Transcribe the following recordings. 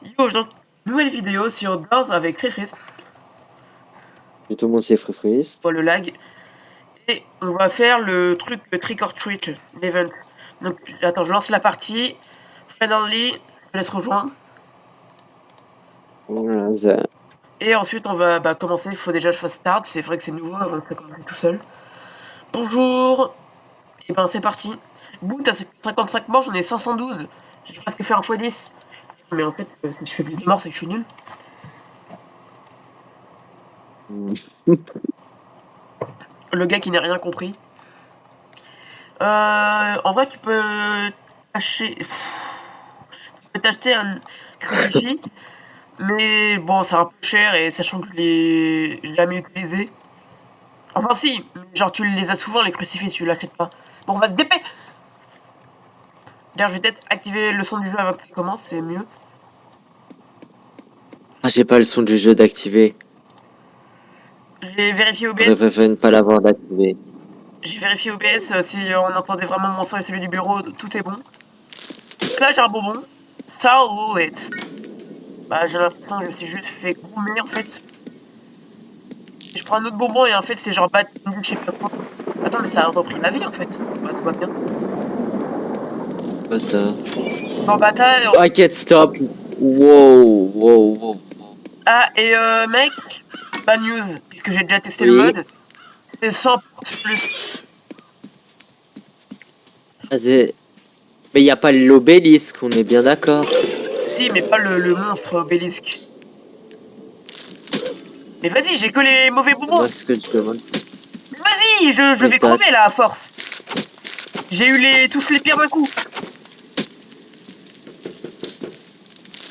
Yo, aujourd'hui, nouvelle vidéo sur Doors avec Fréfris, Et tout le monde c'est Fréfris. pour le lag. Et on va faire le truc Trick or Treat, l'event. Donc, attends, je lance la partie. Finally, je laisse rejoindre. Voilà, ça. Et ensuite, on va commencer. Il faut déjà que je fasse start. C'est vrai que c'est nouveau avant que ça commence tout seul. Bonjour. Et ben, c'est parti. Bout, t'as 55 morts, j'en ai 512. J'ai presque fait un x10. Mais en fait, si je fais plus de morts, c'est que je suis nul. Le gars qui n'a rien compris. En vrai, tu peux t'acheter un crucifix, mais bon, c'est un peu cher et sachant que je l'ai jamais utilisé. Enfin, si, genre tu les as souvent les crucifix, tu l'achètes pas. Bon, on va se dépêcher. D'ailleurs, je vais peut-être activer le son du jeu avant que tu commences, c'est mieux. Ah, j'ai pas le son du jeu d'activer. J'ai vérifié Je OBS. préfère ne pas l'avoir d'activer. J'ai vérifié OBS si on entendait vraiment mon son et celui du bureau, tout est bon. Là, j'ai un bonbon. Ça roule it. Bah, j'ai l'impression que je me suis juste fait groomer en fait. Je prends un autre bonbon et en fait c'est genre bad je sais pas quoi. Attends mais ça a repris ma vie en fait. Bah tout va bien. Pas ça. Bon bah t'as... I can't stop. Wow, wow, wow. Ah et mec, bad news, puisque j'ai déjà testé le Oui. mode, c'est 100 plus. Ah, mais y a pas l'obélisque, on est bien d'accord. Si mais pas le monstre obélisque. Mais vas-y, j'ai que les mauvais C'est bonbons. moi ce que je demande. Mais vas-y, je vais Ça. crever là à force. J'ai eu tous les pires d'un coup.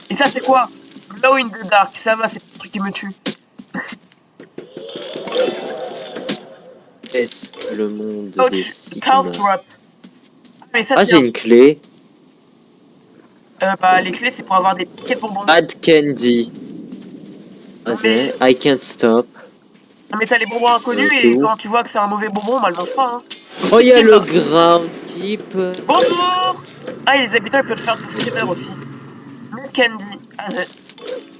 Et ça c'est quoi? Glow in the dark, ça va, c'est le truc qui me tue. Est-ce que le monde des Ouch, calf signes. drop. Mais ça Ah, c'est j'ai un... une clé. bah les clés c'est pour avoir des piquets de bonbons. Bad candy. Ah, Mais I can't stop. Mais t'as les bonbons inconnus T'es et où? quand tu vois que c'est un mauvais bonbon, bah le mange pas. Hein. Oh, y a Et le bah, ground keep. bonjour. Ah, et les habitants ils peuvent faire tout trader aussi. Milk candy,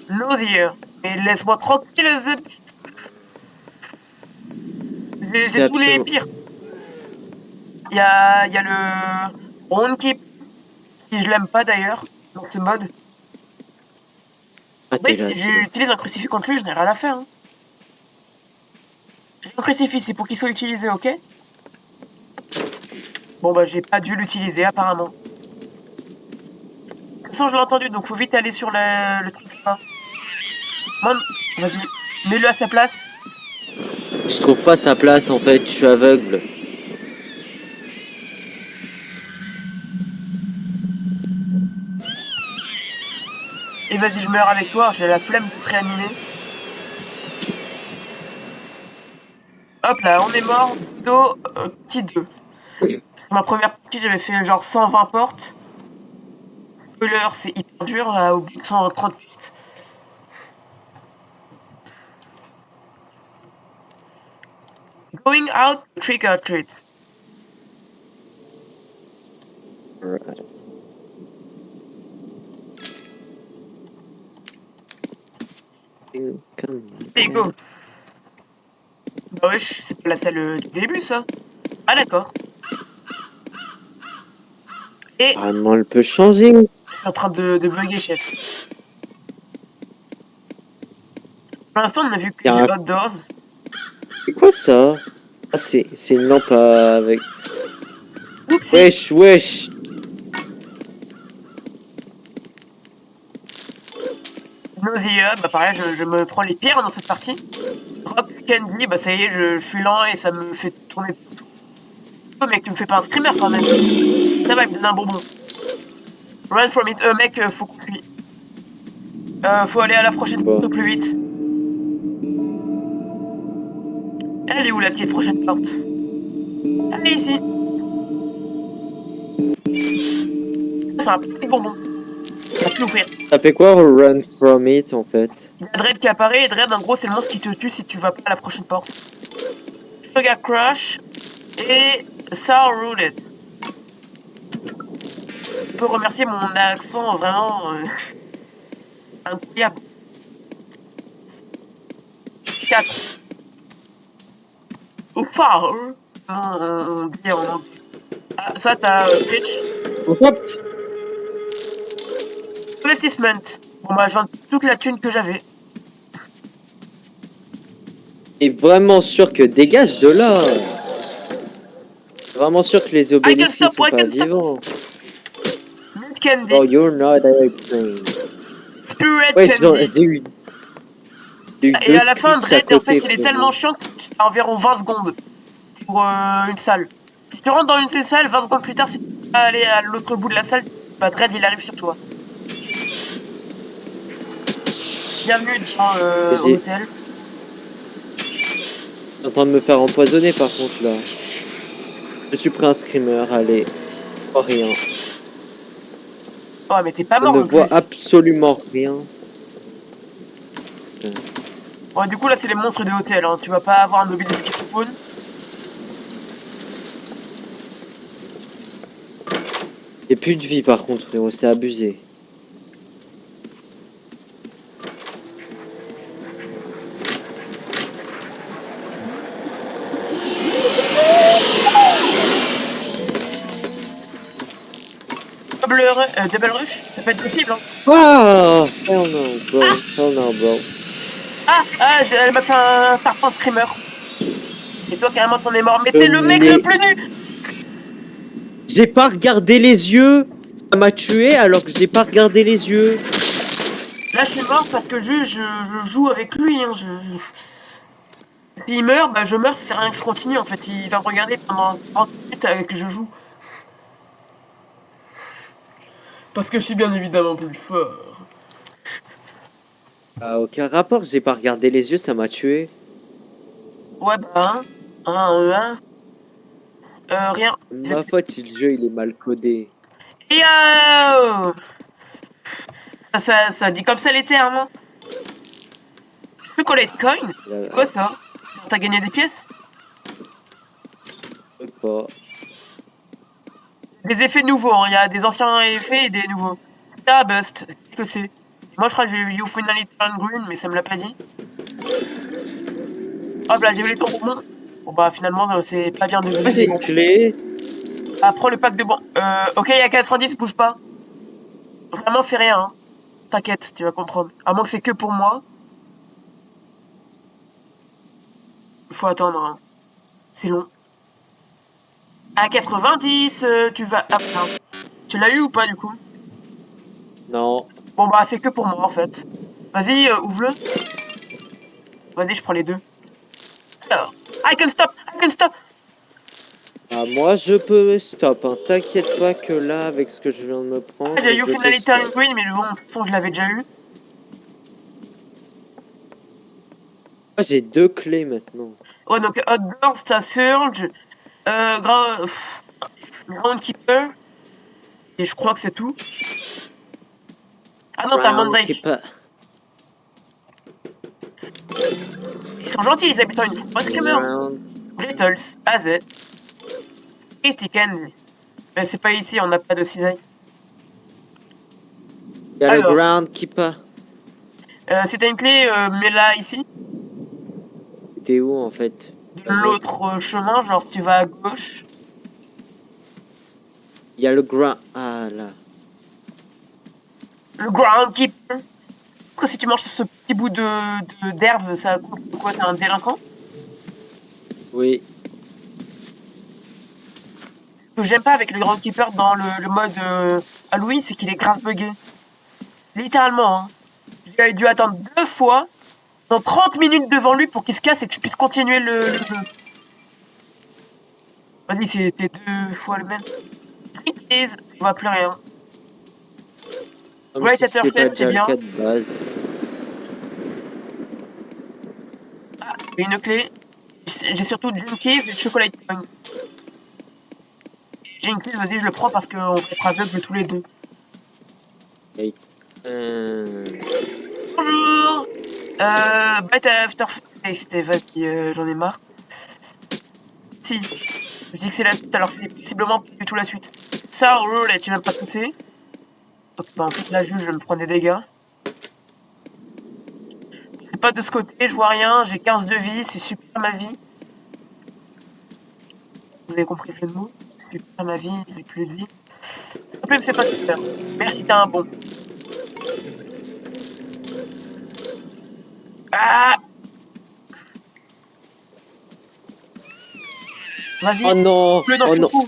nausea. Mais laisse-moi tranquille, j'ai C'est tous les absolument. pires. Y a le round keep, si je l'aime pas d'ailleurs, dans ce mode. Ah, Ouais, t'es là, si c'est bon. j'utilise un crucifix contre lui, je n'ai rien à faire. Hein. Un crucifix, c'est pour qu'il soit utilisé, ok? Bon bah j'ai pas dû l'utiliser apparemment. De toute façon, je l'ai entendu, donc faut vite aller sur le truc là. Vas-y, mets-le à sa place. Je trouve pas sa place en fait, je suis aveugle. Et vas-y, je meurs avec toi, j'ai la flemme de te réanimer. Hop là, on est mort. Dodo, petit 2. Pour ma première partie, j'avais fait genre 120 portes. Spoiler, c'est hyper dur au bout de 138. Going out, trick or treat. Et go. Bah wesh, c'est pas la salle du début ça. Ah d'accord. Et Apparemment, elle peut changer. je suis en train de bugger, chef. Pour l'instant, on a vu que Y a des un... outdoors. C'est quoi ça? Ah, c'est une lampe avec. Oupsie. Wesh, wesh. Nausea, bah pareil, je me prends les pires dans cette partie. Rock Candy, bah ça y est, je suis lent et ça me fait tourner tout. Oh mec, tu me fais pas un screamer quand même. Ça va, il me donne un bonbon. Run from it. Mec, faut qu'on fuit. Faut aller à la prochaine porte Bon. au plus vite. Elle est où la petite prochaine porte? Elle est ici. Ça, c'est un petit bonbon. On va se l'ouvrir. Ça fait quoi run from it en fait? Il y a Dread qui apparaît et Dread, en gros, c'est le monstre qui te tue si tu vas pas à la prochaine porte. Sugar Crush et Sour Rooted. Je peux remercier mon accent vraiment. Incroyable. 4. Au phare. On dit en anglais. Ah, ça, t'as pitch. On s'en... Investissement. Bon, bah, je vends toute la thune que j'avais. Et vraiment sûr que dégage de là. Vraiment sûr que les obélisques ils stop, sont I pas can stop. vivants. Mint candy. Oh, you're not airplane. Spirit Ouais, candy. j'ai eu Et deux à la fin, scripts à Dredd, en fait, côté, il est frérot. tellement chiant qu'il a environ 20 secondes pour une salle. Si tu rentres dans une salle, 20 secondes plus tard, si tu vas aller à l'autre bout de la salle, bah Dredd, il arrive sur toi. Bienvenue dans l'hôtel. Je suis en train de me faire empoisonner par contre là. Je suis pris un screamer, allez. Oh rien. Oh, mais t'es pas Je mort ne en vois plus. absolument rien. Bon, du coup, là, c'est les monstres de l'hôtel. Hein. Tu vas pas avoir un obélisque qui spawn. J'ai plus de vie par contre, frérot, c'est abusé. Double rush, ça peut être possible. Hein. Ah! Hell no, bro. Hell no, bro. Elle m'a fait un tarpin screamer. Et toi, carrément, t'en es mort. Mais t'es le mec le plus nu. J'ai pas regardé les yeux. Ça m'a tué alors que j'ai pas regardé les yeux. Là, je suis mort parce que je joue avec lui. Hein. S'il meurt, bah je meurs, ça sert à rien que je continue. En fait, il va me regarder pendant 30 minutes que je joue. Parce que je suis bien évidemment plus fort. Ah, aucun rapport, j'ai pas regardé les yeux, ça m'a tué. Ouais, bah, rien. Ma faute si le jeu il est mal codé. Yo ça dit comme ça les termes. Hein. Tu peux de coin. Quoi ça? T'as gagné des pièces? Je sais pas. Des effets nouveaux, il y a des anciens effets et des nouveaux. Bust, qu'est-ce que c'est? Moi je crois que j'ai eu You Finally Turn Green, mais ça me l'a pas dit. Hop là, j'ai vu les bonbons. Bon bah finalement c'est pas bien de... Ah, j'ai une clé. Ah, prends le pack de bon. Ok, il y a 90, bouge pas. Vraiment, fais rien. Hein. T'inquiète, tu vas comprendre. À moins que c'est que pour moi. Il faut attendre. Hein. C'est long. À 90, tu vas... Ah, non. Tu l'as eu ou pas du coup? Non. Bon bah c'est que pour moi en fait. Vas-y, ouvre-le. Vas-y, je prends les deux. Alors, I can stop! I can stop! Ah, moi je peux stop, hein. T'inquiète pas que là, avec ce que je viens de me prendre. Ah, j'ai You je Finally te Turn stop. Green, mais bon, de toute façon, je l'avais déjà eu. Ah, j'ai deux clés maintenant. Ouais, donc Hot Burst, t'as Surge, Groundkeeper, et je crois que c'est tout. Ah non, t'as Mandrake. Ils sont gentils, les habitants, ils ne font pas screamer. Brittles, AZ, Tasty Candy. Mais c'est pas ici, on n'a pas de cisaille. Il y a le Groundkeeper. Si t'as une clé, mets-la ici. T'es où en fait? De l'autre chemin, genre si tu vas à gauche. Il y a le ground... Ah là. Le Groundkeeper. Parce que si tu manges ce petit bout d'herbe, ça compte quoi? T'es un délinquant? Oui. Ce que j'aime pas avec le Groundkeeper dans le mode Halloween, c'est qu'il est grave bugué. Littéralement, hein. J'ai dû attendre 2 fois, dans 30 minutes devant lui pour qu'il se casse et que je puisse continuer le jeu. Vas-y, c'était 2 fois le même. Please, je vois plus rien. Comme Great si c'était pas Etherfest, c'est déjà bien. le cas de base. Ah, j'ai une clé. J'ai surtout Jinkies et Chocolate Pong. Jinkies, vas-y, je le prends parce qu'on va être aveugles tous les deux. Okay. Bonjour Bright Afterfest, vas-y, j'en ai marre. Si, je dis que c'est la suite alors que c'est possiblement pas du tout la suite. Ça, roulette, tu m'as pas poussé. Ok, bah en fait là, juste, je me prends des dégâts. pas de ce côté, je vois rien, j'ai 15 de vie, c'est super ma vie. Vous avez compris le jeu de mots? Super ma vie, j'ai plus de vie. S'il te plaît, me fais pas peur. Merci, t'es un bon. Ah! Vas-y, Oh non! le dans Oh son non! trou.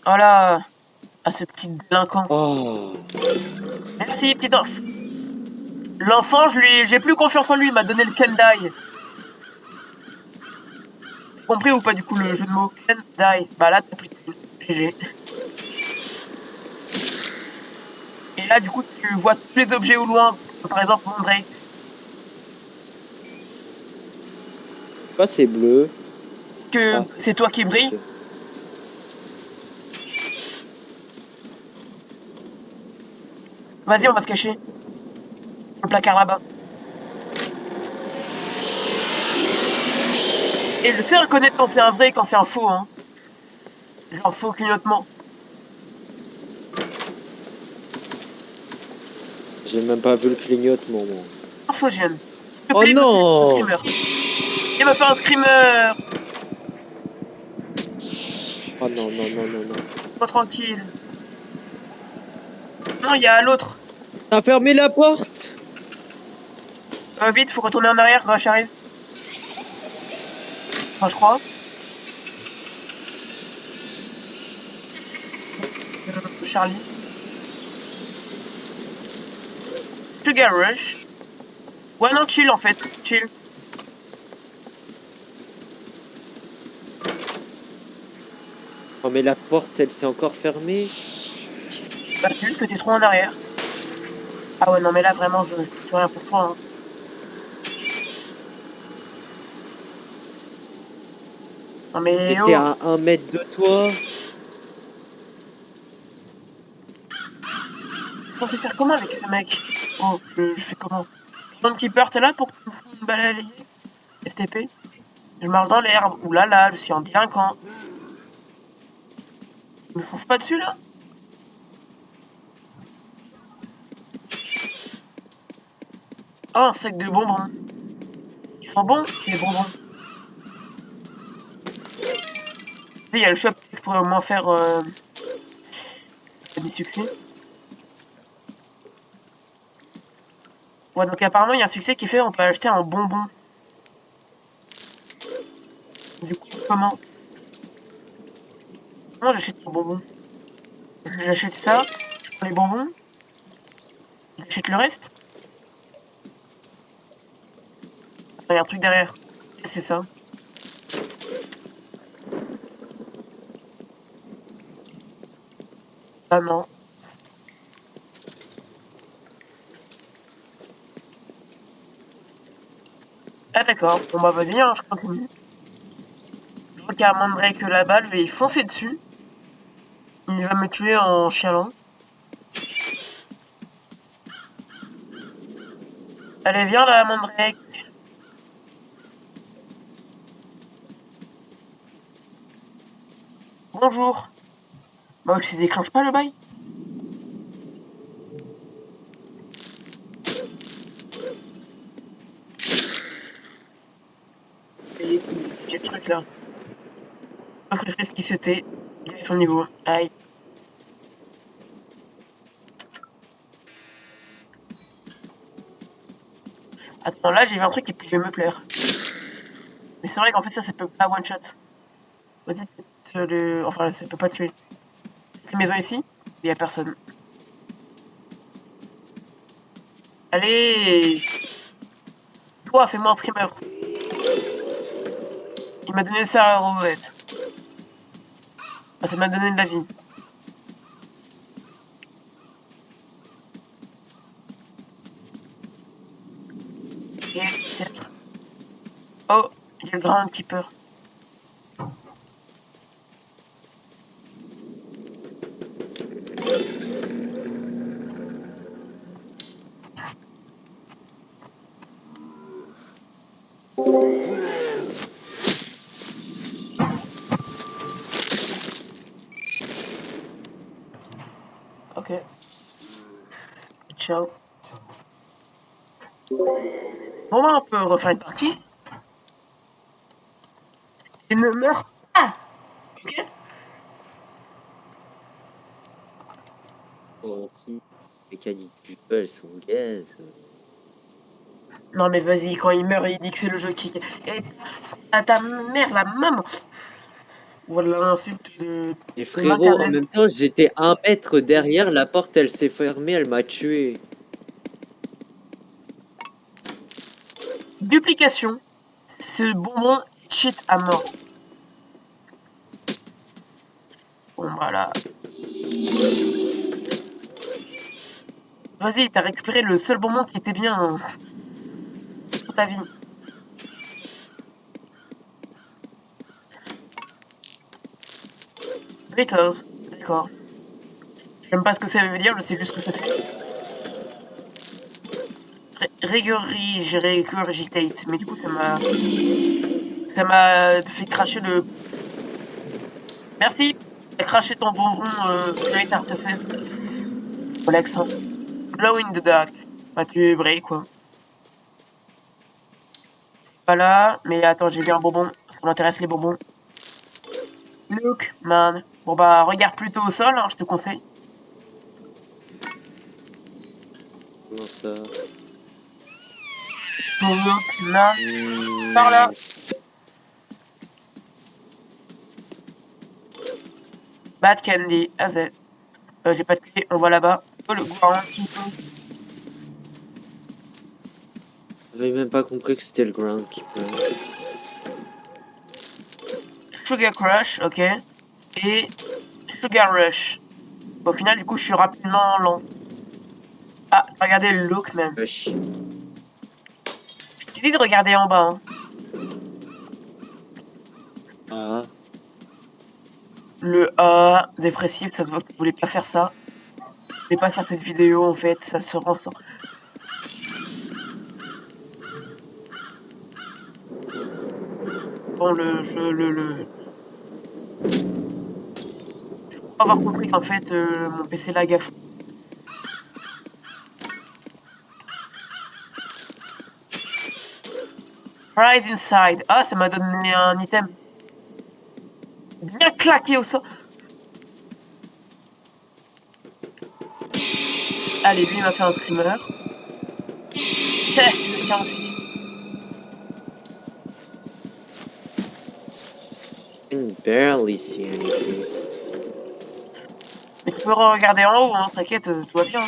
Oh là! Ah, ce petit délinquant. Oh! Merci, petit enfant. L'enfant, j'ai plus confiance en lui, il m'a donné le Kendai. T'as compris ou pas du coup le jeu de mots? Kendai. Bah là, t'as plus de thunes. GG. Et là, du coup, tu vois tous les objets au loin. Par exemple, mon Drake. Pourquoi c'est bleu? Est-ce que Ah, c'est toi qui brille? ok. Vas-y, on va se cacher. Dans le placard là-bas. Et je sais reconnaître quand c'est un vrai et quand c'est un faux, hein. Genre faux clignotement. J'ai même pas vu le clignotement, moi. Infogène. S'il te Oh plaît, monsieur un non! screamer. Il m'a fait un screamer. Oh non, non, non, non, non. Pas tranquille. Non, il y a l'autre. T'as fermé la porte? Vite, faut retourner en arrière, Rush arrive. Enfin, je crois. Charlie. Sugar Rush. Ouais, non, chill en fait. Chill. Oh mais la porte, elle s'est encore fermée? Bah, c'est juste que t'es trop en arrière. Ah ouais, non, mais là, vraiment, je peux rien pour toi, hein. Non, mais J'étais oh. à 1 mètre de toi. Je suis censé faire comment avec ce mec? Oh, je fais comment? Ton keeper, t'es là pour que tu me fous une balle à l'ayé? FTP? Je marche dans l'herbe. Ouh là là, je suis un délinquant. Tu me fonces pas dessus, là? Oh, un sac de bonbons. Ils sont bons, les bonbons. Tu sais, il y a le shop qui pourrait au moins faire des succès. Ouais, donc apparemment, il y a un succès qui fait on peut acheter un bonbon. Du coup, comment? Comment j'achète un bonbon? J'achète ça, je prends les bonbons, j'achète le reste. Attends, il y a un truc derrière. C'est ça. Ah non. Ah d'accord. Bon bah vas-y, hein, je continue. Je vois qu'il y a Mandrake là-bas, je vais y foncer dessus. Il va me tuer en chialant. Allez, viens là, Mandrake. Bonjour. Bah, tu déclenches pas le bail? Et j'ai le truc là. Offre le frisque qui se tait. Il est son niveau. Aïe. Attends, là j'ai vu un truc qui peut me plaire. Mais c'est vrai qu'en fait ça peut pas one shot. Vas-y, enfin ça peut pas tuer. Cette maison ici, il y a personne. Allez! Toi, fais-moi un streamer. Il m'a donné ça à Robert. Ah, ça m'a donné de la vie. Et peut-être. Oh, il y a le groundkeeper. Ok. Ciao. Bon, bah, on peut refaire une partie. Il ne meurt pas. Ok. Oh, si. Les mécaniques du jeu, elles sont gaises. Non, mais vas-y, quand il meurt, il dit que c'est le jeu qui. Et ta mère, la maman. Voilà l'insulte Et de frérot, en maternelle. même temps, j'étais 1 mètre derrière, la porte, elle s'est fermée, elle m'a tué. Duplication. Ce bonbon cheat à mort. Bon, voilà. Vas-y, t'as récupéré le seul bonbon qui était bien pour ta vie. Doritos. D'accord. J'aime pas ce que ça veut dire, je sais juste ce que ça fait. Regurgitate. Mais du coup, ça m'a fait cracher le. Merci. T'as craché ton bonbon Great Artefest. Relaxant. Glow in the dark. Bah, tu brilles, quoi. Pas là, mais attends, j'ai vu un bonbon. Ça m'intéresse les bonbons. Look, man. Bon, bah, regarde plutôt au sol, hein, je te conseille. Comment ça? Look, man. Par là. Bad Candy, AZ. J'ai pas de clé, on va là-bas. Oh, le ground keeper. J'avais même pas compris que c'était le groundkeeper. Sugar Crush, ok. Et Sugar Rush. Au final, du coup, je suis rapidement lent. Ah, regardez le look, même. Wesh. Je t'ai dit de regarder en bas, hein. Ah, Le A dépressif, ça se voit que tu voulais pas faire ça. Tu voulais pas faire cette vidéo, en fait, ça se ressent. Bon, Je crois avoir compris qu'en fait, mon PC lag à fond. Rise inside. Ah, ça m'a donné un item. Bien claqué au sol. Allez, lui, il m'a fait un screamer. Tiens aussi. I can barely see anything. Mais tu peux regarder en haut, hein, t'inquiète, tout va bien.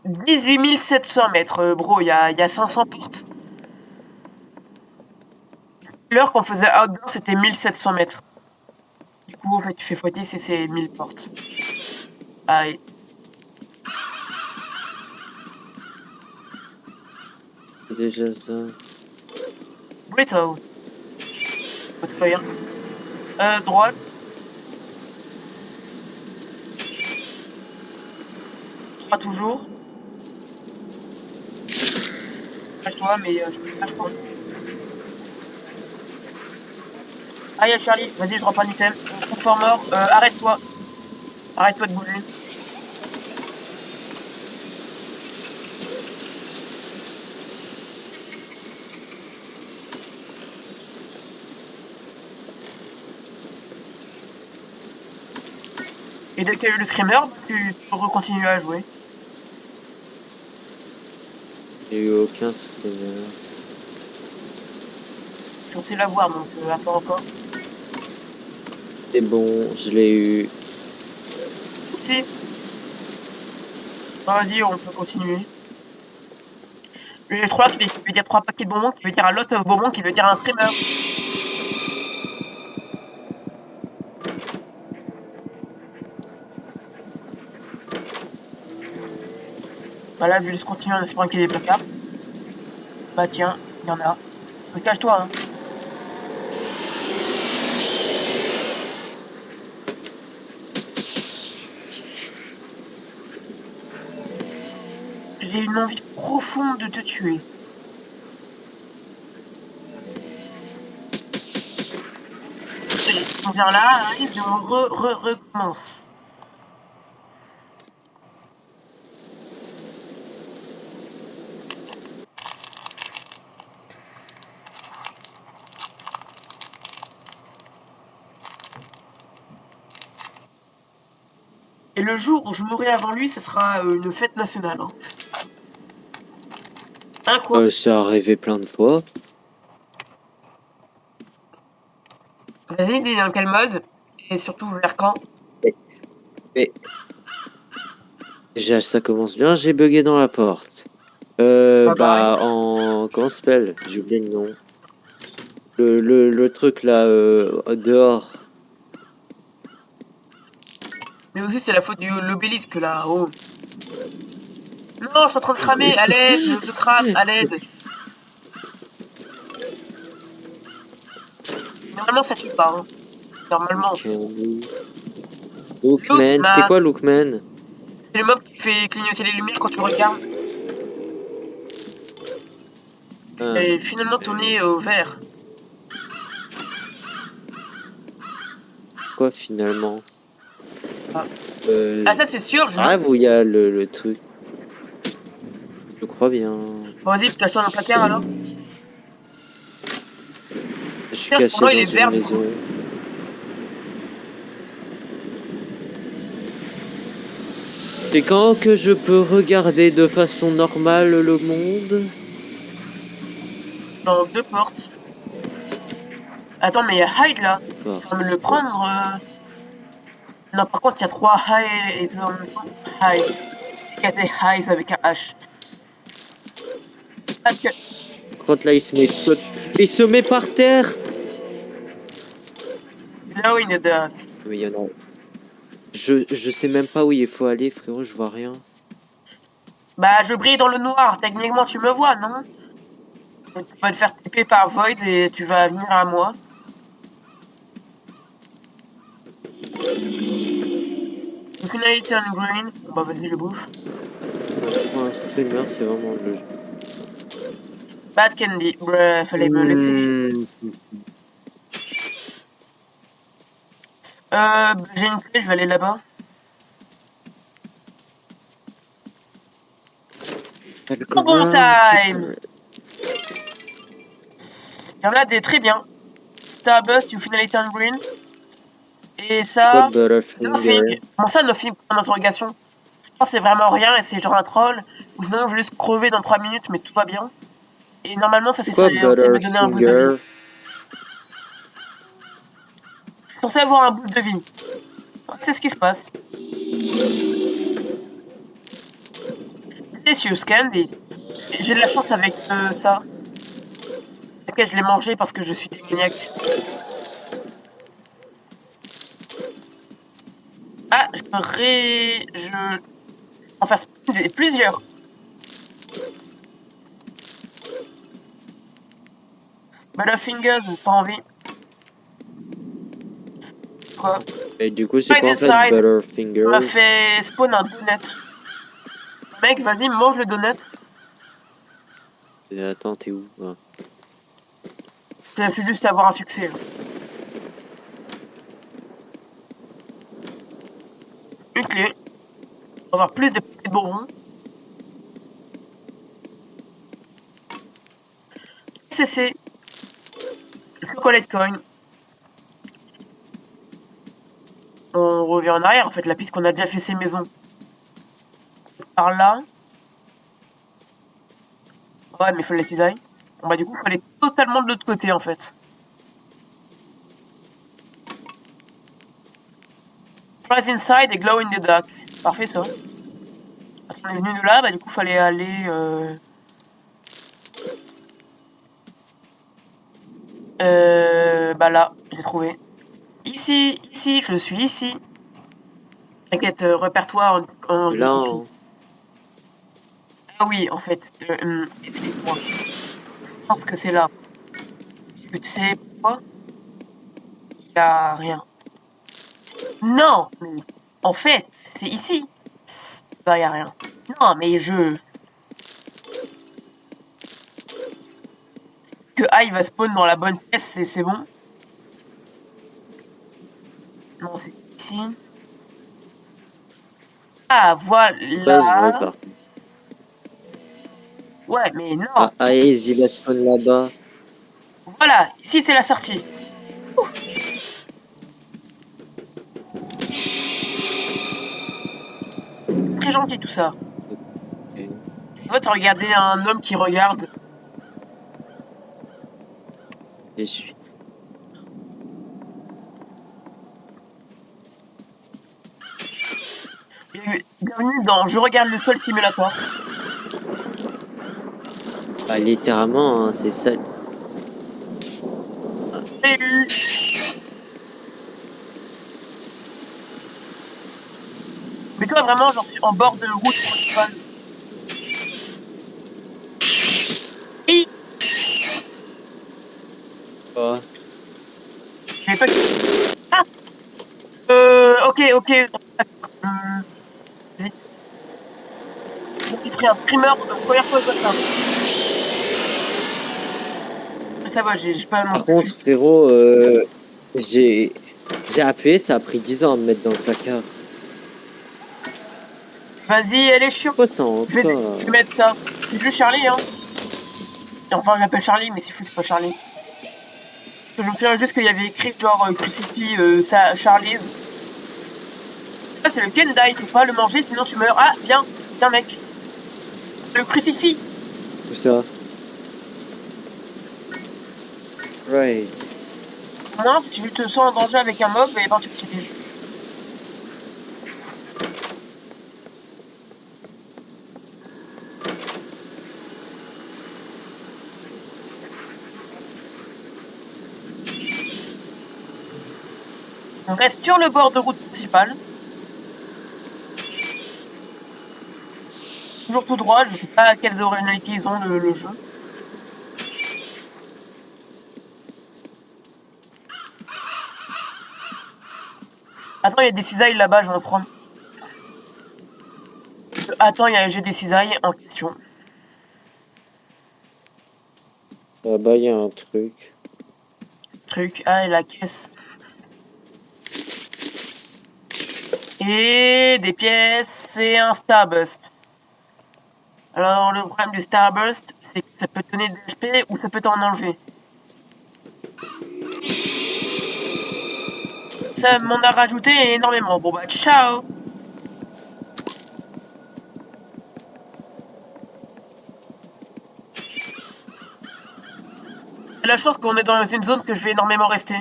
18 700 mètres, bro, il y a 500 portes. L'heure qu'on faisait outdoor, c'était 1700 mètres. Du coup, en fait, tu fais x10, c'est 1000 portes. Aïe. C'est déjà ça. Brittle. Pas de rien. Droite. Droite toujours. Cache-toi, mais je peux cache-toi. Ah, y'a Charlie. Vas-y, je reprends l'item. Confort mort. Arrête-toi. Arrête-toi de bouger. Et dès que t'as eu le screamer, tu recontinues à jouer. Il n'y a eu aucun screamer. T'es censé l'avoir, donc attends encore. C'est bon, je l'ai eu. Si. Bon, vas-y, on peut continuer. Les 3 clés, qui veut dire 3 paquets de bonbons, qui veut dire un lot of bonbons, qui veut dire un screamer. Voilà, vu juste continuer en espérant qu'il y ait des placards. Bah tiens, il y en a. Cache-toi, hein. J'ai une envie profonde de te tuer. On vient là, arrive et on recommence. Et le jour où je mourrai avant lui, ce sera une fête nationale. Hein. Quoi Ça a arrivé plein de fois. Vas-y, dis dans quel mode et surtout vers quand. Mais déjà, ça commence bien. J'ai bugué dans la porte. Bye. En... Comment ça s'appelle? J'ai oublié le nom. Le truc là, dehors. Mais aussi, c'est la faute de l'obélisque là. Oh. Non, je suis en train de cramer. À l'aide, je crame. À l'aide. Normalement, ça tue pas. Hein. Normalement. Lookman, c'est quoi Lookman? C'est le mob qui fait clignoter les lumières quand tu le regardes. Et finalement tourné au vert. Quoi finalement? Ah ça c'est sûr. Ah où il y a le truc. Je crois bien. Bon, vas-y, tu caches dans le placard alors. Je suis caché dans il est une vert, maison. C'est quand que je peux regarder de façon normale le monde? Dans 2 portes. Attends, mais il y a hide là. Faut me le prendre. Non, par contre, il y a 3 high en même temps. High. Il y a des highs avec un H. Parce que... Quand là, il se met par terre. Glow in the dark. Oui, il y en a. Je sais même pas où il faut aller, frérot, je vois rien. Bah, je brille dans le noir. Techniquement, tu me vois, non? Tu vas te faire taper par Void et tu vas venir à moi. Finalité en green. Bon, bah, vas-y, je bouffe. Pour un streamer, c'est vraiment le... Bad Candy. Bref, fallait me laisser. J'ai une clé, je vais aller là-bas. Bon time! Il y en a des très bien. Starbust, une finalité en green. Et ça, nothing. Comment ça, nothing? En interrogation. Je pense que c'est vraiment rien et c'est genre un troll. Ou sinon, je vais juste crever dans 3 minutes, mais tout va bien. Et normalement, ça c'est censé me donner un bout de vie. Je suis censé avoir un bout de vie. C'est ce qui se passe. Delicious Candy. J'ai de la chance avec ça. Ok, je l'ai mangé parce que je suis démoniaque. Ah, je peux en faire plusieurs. Butterfingers, pas envie. Quoi? Et du coup, c'est quoi en fait Butterfingers? On m'a fait spawn un donut. Mec, vas-y, mange le donut. Attends, t'es où? Ah. Ça fait juste avoir un succès. Une clé. On va avoir plus de petits bonbons. CC. Chocolate coin. On revient en arrière en fait, la piste qu'on a déjà fait ces maisons. Par là. Ouais, mais il faut les cisailles. Bon bah du coup, il faut aller totalement de l'autre côté en fait. Price inside et glow in the dark. Parfait ça. On est venu de là, bah du coup, fallait aller... bah là, j'ai trouvé. Ici, je suis ici. T'inquiète, repère-toi en Là, ici. Ah oui, en fait, excuse-moi. Je pense que c'est là. Tu sais pourquoi? Il y a rien. Non, mais en fait, c'est ici. Bah, il y a rien. Non, mais que I va spawn dans la bonne pièce, c'est bon. Non, c'est ici. Ah, voilà. Ouais, mais non. Ah, Aez, il a spawn là-bas. Voilà, ici c'est la sortie. Ouh. très gentil tout ça. Ok. En fait, regarder un homme qui regarde. Je suis. Bienvenue dans Je regarde le sol simulator. Bah, littéralement, hein, c'est ça. Salut. Mais toi, vraiment, j'en suis en bord de route principale. Et Oh. j'avais pas... Ah ok, ok. Je me suis pris un screamer, première fois que je vois ça. Mais ça va, j'ai pas non Par plus contre, fait. frérot, j'ai j'ai appuyé, ça a pris 10 ans à me mettre dans le placard. Vas-y, elle est chiante. Quoi ça Je vais encore? mettre ça. C'est juste Charlie, hein. Et enfin, je l'appelle Charlie, mais c'est fou, c'est pas Charlie. Parce que je me souviens juste qu'il y avait écrit genre crucifix, ça, Charlie's. Ça, c'est le Kendai, faut pas le manger, sinon tu meurs. Ah, viens, viens, mec. Le crucifix. Tout ça. Right. Au moins, si tu te sens en danger avec un mob, et ben tu l'utilises. On reste sur le bord de route principale. Toujours tout droit, je sais pas quelles originalités ils ont le jeu. Attends, il y a des cisailles là-bas, je vais en prendre. Attends, j'ai des cisailles en question. Là-bas, il y a un truc. Truc, ah, et la caisse. Et des pièces et un Starburst. Alors, le problème du Starburst, c'est que ça peut te donner de l'HP ou ça peut t'en enlever. Ça m'en a rajouté énormément. Bon bah, ciao! C'est la chance qu'on est dans une zone que je vais énormément rester.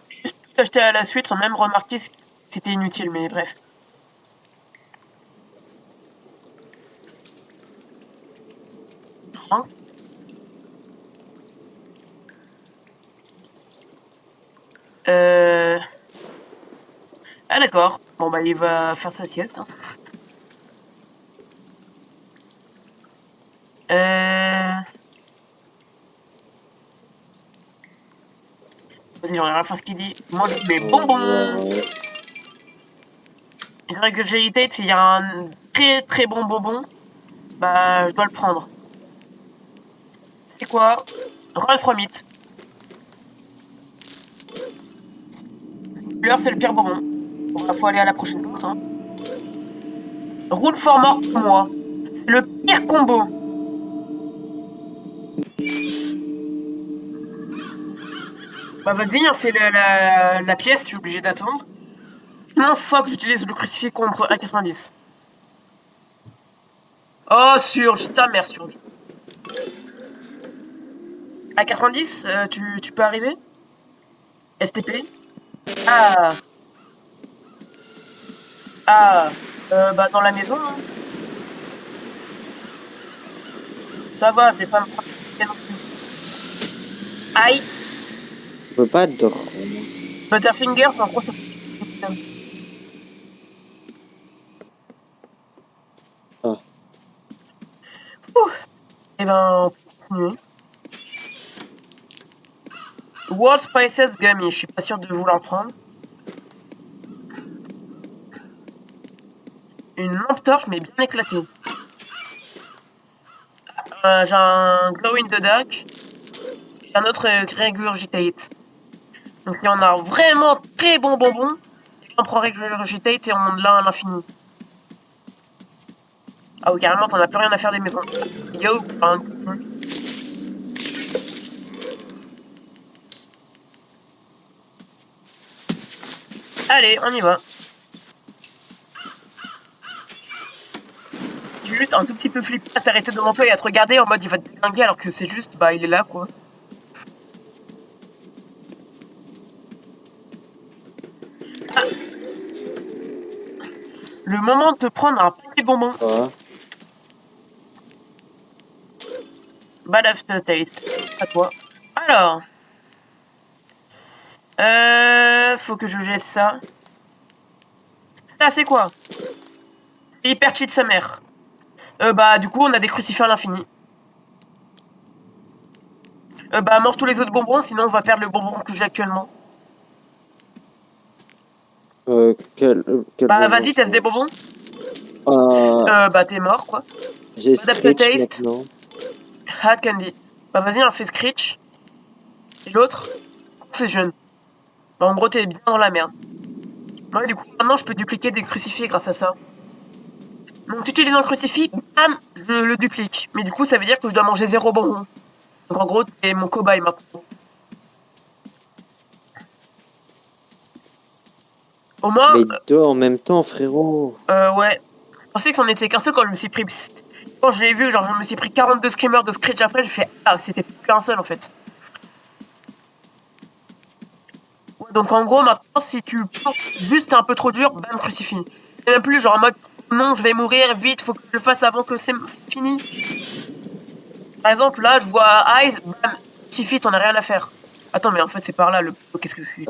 Juste tout acheter à la suite sans même remarquer que c'était inutile, mais bref. Hein? Euh... Ah d'accord. Bon bah il va faire sa sieste. Hein. Vas-y, j'en ai rien à faire ce qu'il dit. Moi je mes bonbons. Une règle que j'ai été, s'il y a un très très bon bonbon, bah je dois le prendre. C'est quoi? Roll from it. L'heure c'est le pire bonbon. Bon bah faut aller à la prochaine porte. Hein. Rune for more pour moi. C'est le pire combo. Bah vas-y, on fait la pièce, je suis obligé d'attendre. Sinon, fuck, j'utilise le crucifix contre A90. Oh, Surge, ta mère, Surge. A90, tu peux arriver? STP? Ah, ah, bah dans la maison, hein. Ça va, je vais pas me prendre non plus. Aïe, Je peux pas dormir. Butterfinger, c'est en gros ça. Ah, Ouh. Eh ben, on peut continuer. World Spices Gummy, je suis pas sûr de vouloir le prendre. Une lampe torche, mais bien éclatée. J'ai un Glow in the Dark. Et un autre Regurgitate. Donc il y en a vraiment très bon bonbon. Et on prend Regurgitate et on l'a à l'infini. Ah oui, carrément, t'en as plus rien à faire des maisons. Yo, un peu. Allez, on y va. J'ai juste un tout petit peu flippé à s'arrêter devant toi et à te regarder en mode il va te dinguer alors que c'est juste, bah il est là quoi. Ah. Le moment de te prendre un petit bonbon. Ah. Bad aftertaste. À toi. Alors. Faut que je jette ça. Ça c'est quoi? C'est hyper cheat sa mère. Bah du coup on a des crucifix à l'infini. Bah mange tous les autres bonbons sinon on va perdre le bonbon que j'ai actuellement. Quel Bah bonbon vas-y teste des bonbons. Bah t'es mort quoi. J'ai Bad Screech aftertaste. maintenant. Hard candy. Bah vas-y on fait Screech. Et l'autre Confusion. Bah en gros t'es bien dans la merde. Ouais du coup maintenant je peux dupliquer des crucifix grâce à ça. Donc tu utilises un crucifix, bam, je le duplique. Mais du coup ça veut dire que je dois manger 0 bonbon. Donc en gros t'es mon cobaye maintenant. Au moins, Mais toi en même temps, frérot. ouais. Je pensais que c'en était qu'un seul quand je me suis pris. Quand je l'ai vu, genre je me suis pris 42 screamers de Screech après, j'ai fait ah, c'était plus qu'un seul en fait. Ouais, donc en gros, maintenant, si tu penses juste c'est un peu trop dur, bam, crucifix. C'est même plus genre en mode non, je vais mourir, vite, faut que je le fasse avant que c'est fini. Par exemple, là, je vois Eyes, bam, crucifix, t'en as rien à faire. Attends, mais en fait, c'est par là le. Qu'est-ce que je suis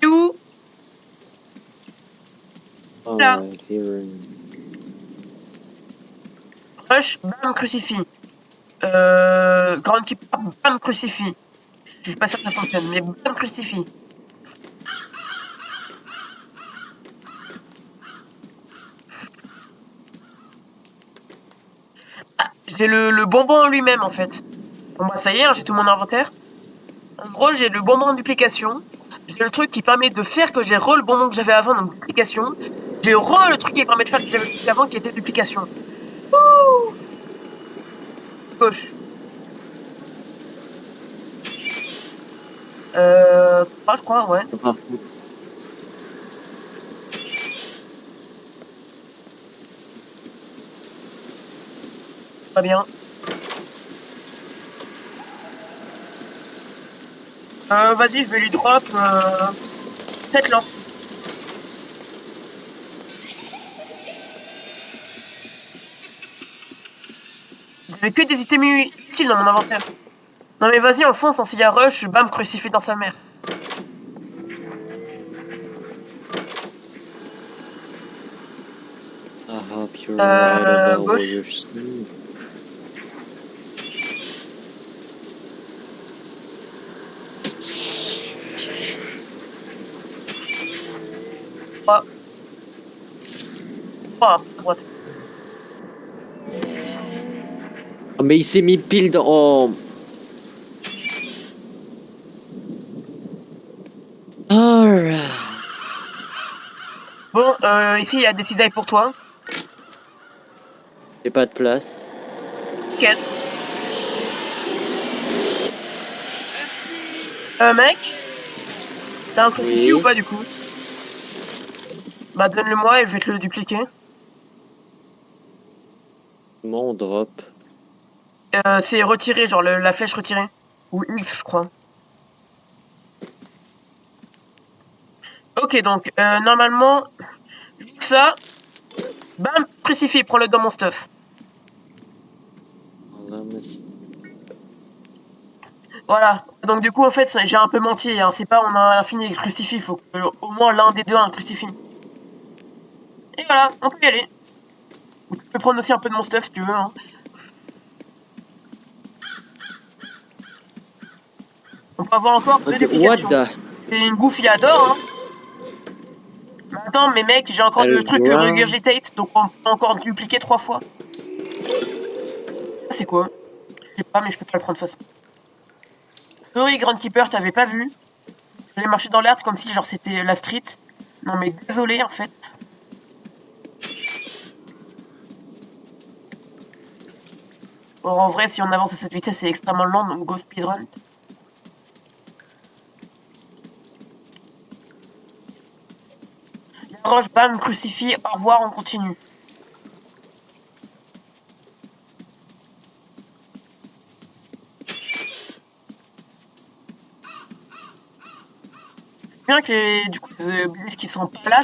You là. Rush, bam, crucifix. Grand Keeper, bam, crucifix. Je suis pas sûr que ça fonctionne, mais bam, crucifix. Ah, j'ai le bonbon en lui-même en fait. Bon bah ça y est, hein, j'ai tout mon inventaire. En gros, j'ai le bonbon en duplication. J'ai le truc qui permet de faire que j'ai re le bonbon que j'avais avant, donc duplication. J'ai re le truc qui permet de faire que j'avais avant qui était duplication. Ouh, gauche. 3 je crois, ouais. Pas bien. Vas-y, je vais lui drop 7 lampes. J'avais que des items utiles dans mon inventaire. Non mais vas-y, on fonce, hein, s'il y a rush, bam, crucifix dans sa mère. I hope you're right about what Gauche. you're saying. Trois. À droite. Oh, mais il s'est mis pile dans. Oh. Alright. Bon, ici il y a des cisailles pour toi. J'ai pas de place. Quête. Mec, t'as un crucifix ou pas du coup? Bah donne-le-moi et je vais te le dupliquer. Comment on drop? C'est retiré, genre la flèche retirée. Ou X, je crois. Ok, donc normalement, ça, bam, crucifix, prends-le dans mon stuff. Voilà. Donc du coup, en fait, j'ai un peu menti. Hein. C'est pas on a un infini crucifix, faut que au moins l'un des deux a un crucifix. Et voilà, on peut y aller. Tu peux prendre aussi un peu de mon stuff si tu veux. Hein. On peut avoir encore deux duplications. C'est une Goofy adore. Hein. Mais attends, mais mec, j'ai encore le truc Regurgitate, donc on peut encore dupliquer 3 fois. Ça, c'est quoi? Je sais pas, mais je peux pas le prendre de toute façon. Sorry, Grand Keeper, je t'avais pas vu. J'allais marcher dans l'herbe comme si genre c'était la street. Non mais désolé en fait. Or, en vrai, si on avance à cette vitesse, c'est extrêmement lent, donc go speedrun. Roche, bam, crucifix, au revoir, on continue. C'est bien que du coup, les obélisques qui sont pas là.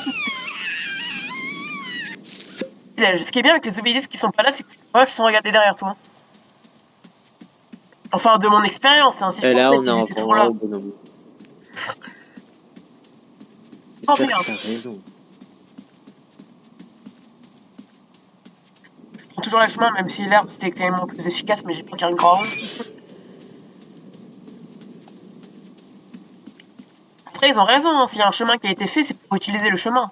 Ce qui est bien avec les obélisques qui sont pas là, c'est que tu rush sans regarder derrière toi. Enfin, de mon expérience, hein, si je Et là, pensais on qu'ils est étaient toujours là. au bonhomme. J'espère que t'as raison. Je prends toujours le chemin, même si l'herbe c'était clairement plus efficace, mais j'ai pas qu'un grand. Après, ils ont raison, hein, s'il y a un chemin qui a été fait, c'est pour utiliser le chemin.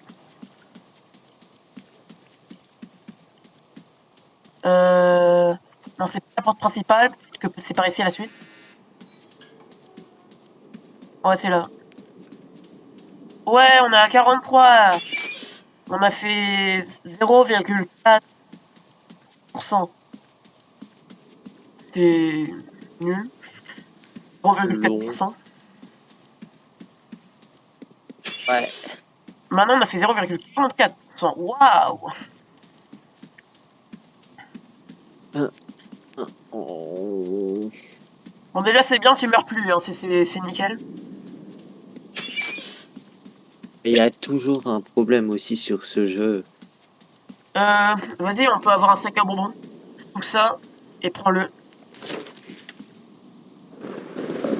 Non, c'est pas la porte principale, peut-être que c'est par ici à la suite. Ouais, c'est là. Ouais, on est à 43. On a fait 0,4%. C'est nul. 0,4%. Ouais. Maintenant, on a fait 0,44%. Waouh! Oh. Bon, déjà, c'est bien, tu meurs plus, hein, c'est nickel. Mais il y a toujours un problème aussi sur ce jeu. Vas-y, on peut avoir un sac à bonbons. Tout ça, et prends-le.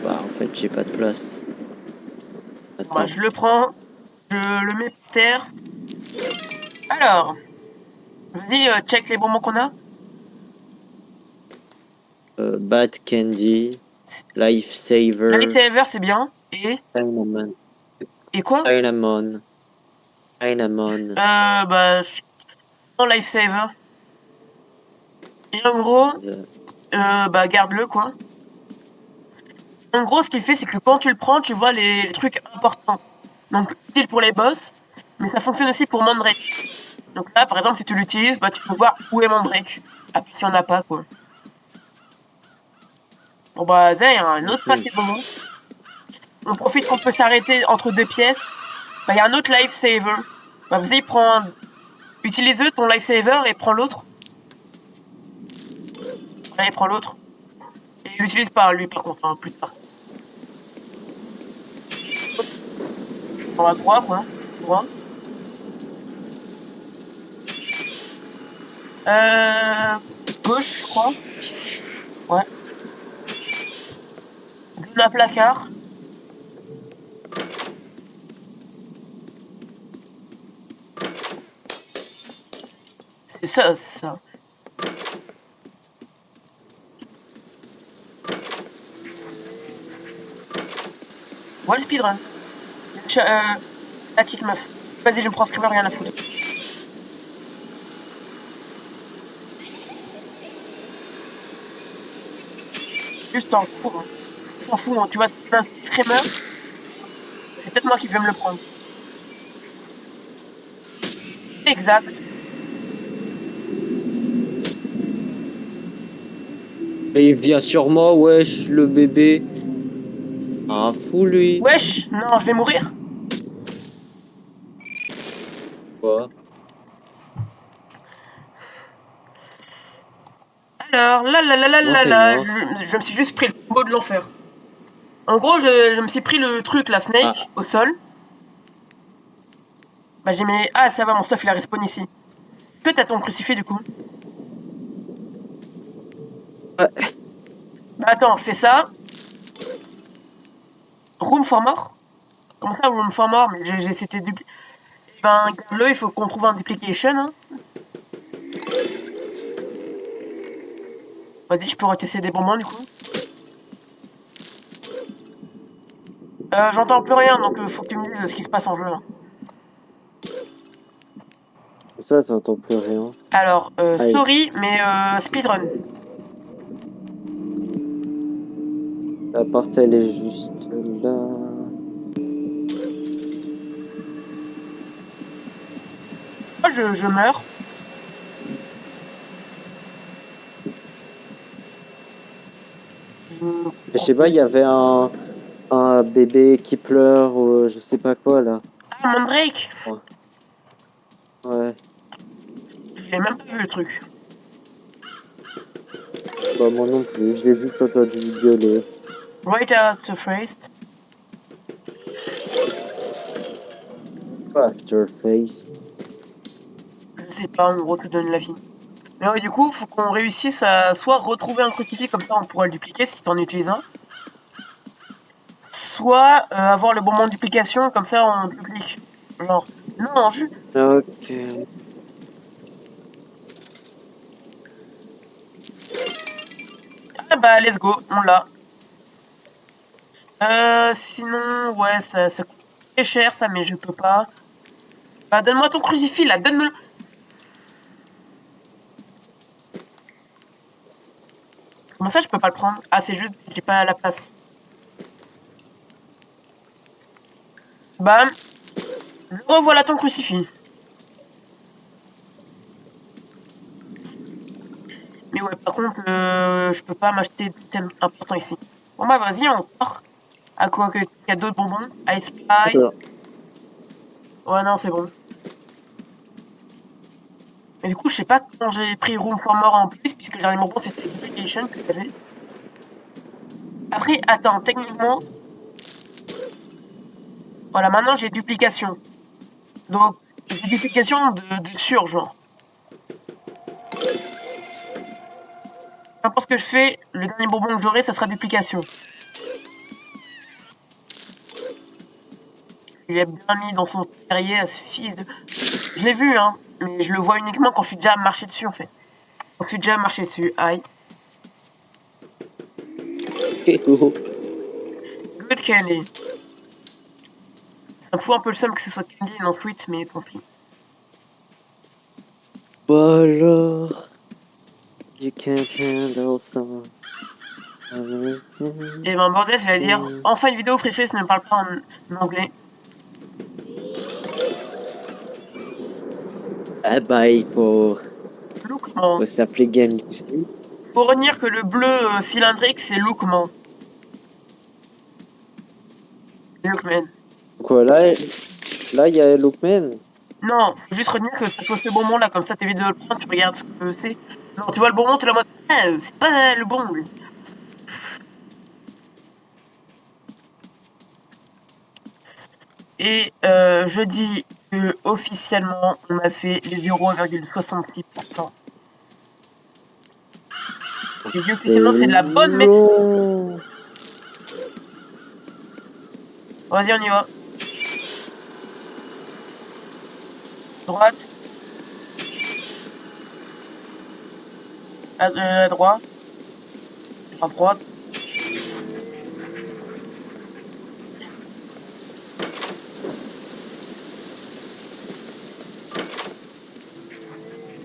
Bah, en fait, j'ai pas de place. Bon, bah, Attends. je le prends, je le mets par terre. Alors, vas-y, check les bonbons qu'on a. Bad Candy, Lifesaver, Lifesaver, c'est bien. Cinnamon, Et quoi? Cinnamon, Cinnamon. Bah, je prends Lifesaver. Et en gros, bah, garde-le, quoi. En gros, ce qu'il fait, c'est que quand tu le prends, tu vois les trucs importants. Donc, utile pour les boss, mais ça fonctionne aussi pour Mandrake. Donc là, par exemple, si tu l'utilises, bah, tu peux voir où est Mandrake. Ah, puis si on n'a pas, quoi. Bon, bah, ça, il y a un autre paquet de bonbons. On profite qu'on peut s'arrêter entre deux pièces. Bah, il y a un autre lifesaver. Bah, vas-y, prends. Utilise-le, ton lifesaver, et prends l'autre. Allez, prends l'autre. Et il l'utilise pas, lui, par contre, hein, plus tard. On a droit, quoi. Droit. Gauche, je crois. Ouais. Donne un placard. C'est ça, ça. Ouais, le speedrun. La petite meuf. Vas-y, je me prends screamer, rien à foutre. Juste en cours. Hein. Je m'en fous, hein. Tu vois, un screamer. C'est peut-être moi qui vais me le prendre. Exact. Et il vient sur moi, wesh, le bébé. Ah, fou lui. Wesh, non, je vais mourir. Quoi? Alors, Non, t'es mort. je me suis juste pris le combo de l'enfer. En gros, je me suis pris le truc, la snake, au sol. Bah, j'ai mis. Ah, ça va, mon stuff il a respawn ici. Est-ce que t'as ton crucifix du coup? Ouais. Bah, attends, je fais ça. Room for more? Comment ça, room for more? Mais c'était du. Ben, garde-le, il faut qu'on trouve un duplication. Hein. Vas-y, je peux retester des bonbons du coup. J'entends plus rien, donc faut que tu me dises ce qui se passe en jeu. Hein. Ça n'entend plus rien. Alors, sorry, mais speedrun. La porte, elle est juste là. Moi, je meurs. Je sais pas, il y avait un bébé qui pleure ou je sais pas quoi là. Ah, Mandrake! Ouais, Je l'ai même pas vu le truc. bah moi non plus, je l'ai vu quand t'as dû gueuler. Right out the phrase. After face. Je sais pas, en gros, ça donne la vie. Mais ouais, du coup, faut qu'on réussisse à soit retrouver un crucifix, comme ça on pourra le dupliquer si t'en utilises un. Soit avoir le bon moment de duplication, comme ça on duplique. Genre, non, je... Ok. Ah bah, let's go, on l'a. Sinon, ouais, ça coûte très cher ça, mais je peux pas. Bah, donne-moi ton crucifix là, donne-le. Comment ça, je peux pas le prendre? Ah, c'est juste que j'ai pas la place. Bam, revoilà ton crucifix. Mais ouais, par contre, je peux pas m'acheter d'items importants ici. Bon bah, vas-y, on part. À quoi qu'il y a d'autres bonbons? Ice C'est Pie. ça. Ouais, non, c'est bon. Mais du coup, je sais pas quand j'ai pris Room for More en plus, puisque le dernier bonbon c'était Duplication que j'avais. Après, attends, techniquement, voilà, maintenant j'ai Duplication. Donc, j'ai Duplication de sûr, genre. N'importe ce que je fais, le dernier bonbon que j'aurai, ça sera Duplication. Il a bien mis dans son terrier à ce fils de... Je l'ai vu, hein, mais je le vois uniquement quand je suis déjà marché dessus, en fait. Quand je suis déjà marché dessus, aïe. Good candy. Ça me fout un peu le seum que ce soit candy et non fruit, mais tant pis. Bah alors, you can't handle some. Et ben bordel, j'allais dire, enfin une vidéo Free Face ne parle pas en anglais. Ah bah Lookman. faut s'appeler Game Lucy. Faut retenir que le bleu cylindrique, c'est Lookman. Lookman. Quoi là il y a Lookman. Non, faut juste retenir que ça soit ce bonbon là, comme ça t'évites de le prendre, tu regardes ce que c'est. Non, tu vois le bonbon, tu es la mode, ah, c'est pas le bon lui. Et je dis que officiellement, on a fait les 0,66%. Et que officiellement, c'est de la bonne mais... Vas-y, on y va. Droite. À droite. À droite.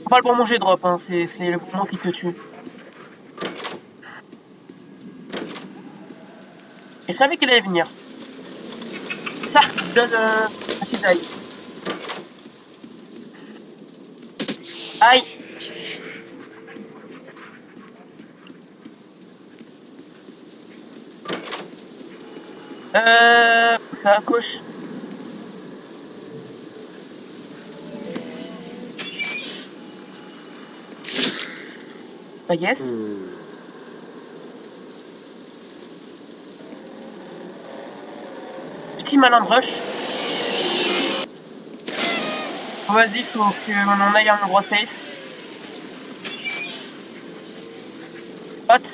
Pas le bon manger drop, hein. C'est le bonbon qui te tue. Et je savais qu'il allait venir. Ça, je donne un cisaille. Aïe. C'est à gauche. Bah yes. Petit malin brush. Vas-y, faut qu'on en aille à un endroit safe. Hot.